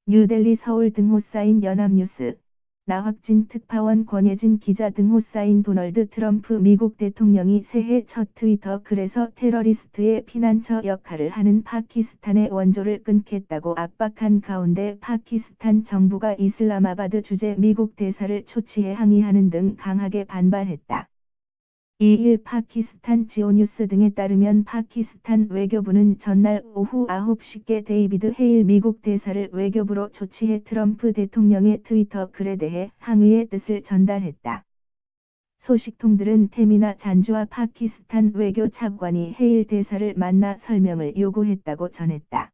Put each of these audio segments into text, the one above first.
뉴델리 서울 등호 쌓인 연합뉴스. 나확진 특파원 권예진 기자 등호 쌓인 도널드 트럼프 미국 대통령이 새해 첫 트위터 글에서 테러리스트의 피난처 역할을 하는 파키스탄의 원조를 끊겠다고 압박한 가운데 파키스탄 정부가 이슬라마바드 주재 미국 대사를 초치해 항의하는 등 강하게 반발했다. 2일 파키스탄 지오뉴스 등에 따르면 파키스탄 외교부는 전날 오후 9시께 데이비드 헤일 미국 대사를 외교부로 초치해 트럼프 대통령의 트위터 글에 대해 항의의 뜻을 전달했다. 소식통들은 테미나 잔주와 파키스탄 외교 차관이 헤일 대사를 만나 설명을 요구했다고 전했다.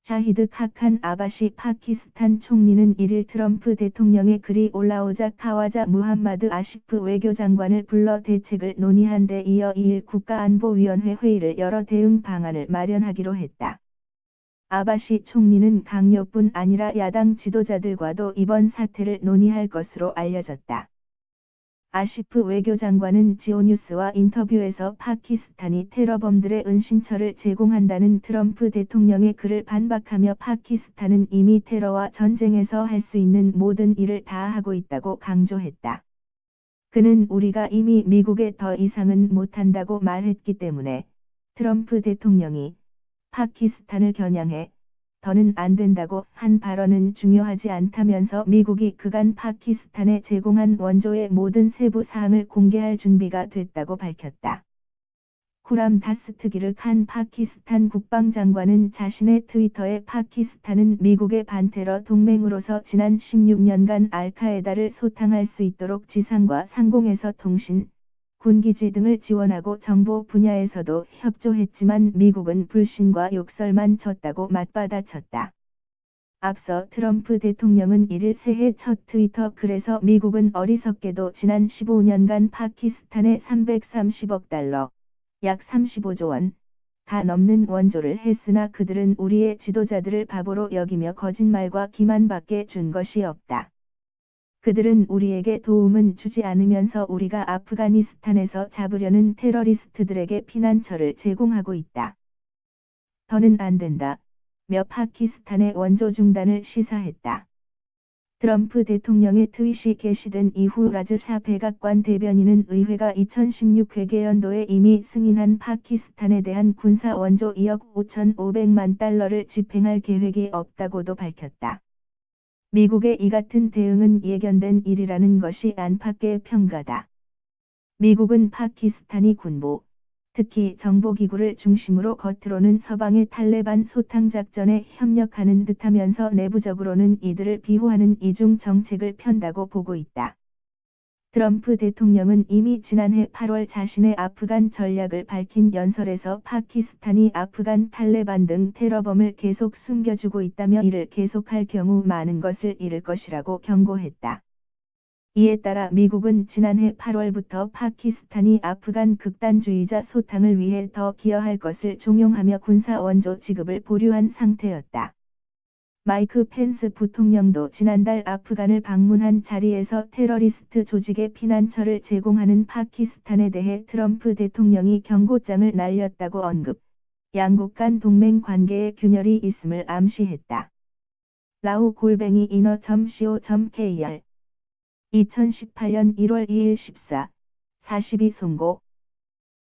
샤히드 카칸 아바시 파키스탄 총리는 1일 트럼프 대통령의 글이 올라오자 카와자 무함마드 아시프 외교장관을 불러 대책을 논의한 데 이어 2일 국가안보위원회 회의를 열어 대응 방안을 마련하기로 했다. 아바시 총리는 강요뿐 아니라 야당 지도자들과도 이번 사태를 논의할 것으로 알려졌다. 아시프 외교장관은 지오뉴스와 인터뷰에서 파키스탄이 테러범들의 은신처를 제공한다는 트럼프 대통령의 글을 반박하며 파키스탄은 이미 테러와 전쟁에서 할 수 있는 모든 일을 다 하고 있다고 강조했다. 그는 우리가 이미 미국에 더 이상은 못한다고 말했기 때문에 트럼프 대통령이 파키스탄을 겨냥해 더는 안 된다고 한 발언은 중요하지 않다면서 미국이 그간 파키스탄에 제공한 원조의 모든 세부 사항을 공개할 준비가 됐다고 밝혔다. 쿠람 다스트기르 칸 파키스탄 국방장관은 자신의 트위터에 파키스탄은 미국의 반테러 동맹으로서 지난 16년간 알카에다를 소탕할 수 있도록 지상과 상공에서 통신, 군기지 등을 지원하고 정보 분야에서도 협조했지만 미국은 불신과 욕설만 쳤다고 맞받아쳤다. 앞서 트럼프 대통령은 1일 새해 첫 트위터 글에서 미국은 어리석게도 지난 15년간 파키스탄에 330억 달러, 약 35조 원, 다 넘는 원조를 했으나 그들은 우리의 지도자들을 바보로 여기며 거짓말과 기만밖에 준 것이 없다. 그들은 우리에게 도움은 주지 않으면서 우리가 아프가니스탄에서 잡으려는 테러리스트들에게 피난처를 제공하고 있다. 더는 안 된다. 며 파키스탄의 원조 중단을 시사했다. 트럼프 대통령의 트윗이 게시된 이후 라즈 샤 백악관 대변인은 의회가 2016 회계연도에 이미 승인한 파키스탄에 대한 군사 원조 2억 5,500만 달러를 집행할 계획이 없다고도 밝혔다. 미국의 이 같은 대응은 예견된 일이라는 것이 안팎의 평가다. 미국은 파키스탄이 군부, 특히 정보기구를 중심으로 겉으로는 서방의 탈레반 소탕작전에 협력하는 듯하면서 내부적으로는 이들을 비호하는 이중 정책을 편다고 보고 있다. 트럼프 대통령은 이미 지난해 8월 자신의 아프간 전략을 밝힌 연설에서 파키스탄이 아프간 탈레반 등 테러범을 계속 숨겨주고 있다며 이를 계속할 경우 많은 것을 잃을 것이라고 경고했다. 이에 따라 미국은 지난해 8월부터 파키스탄이 아프간 극단주의자 소탕을 위해 더 기여할 것을 종용하며 군사 원조 지급을 보류한 상태였다. 마이크 펜스 부통령도 지난달 아프간을 방문한 자리에서 테러리스트 조직의 피난처를 제공하는 파키스탄에 대해 트럼프 대통령이 경고장을 날렸다고 언급, 양국 간 동맹 관계에 균열이 있음을 암시했다. 라우-inner.co.kr 2018년 1월 2일 14, 42 송고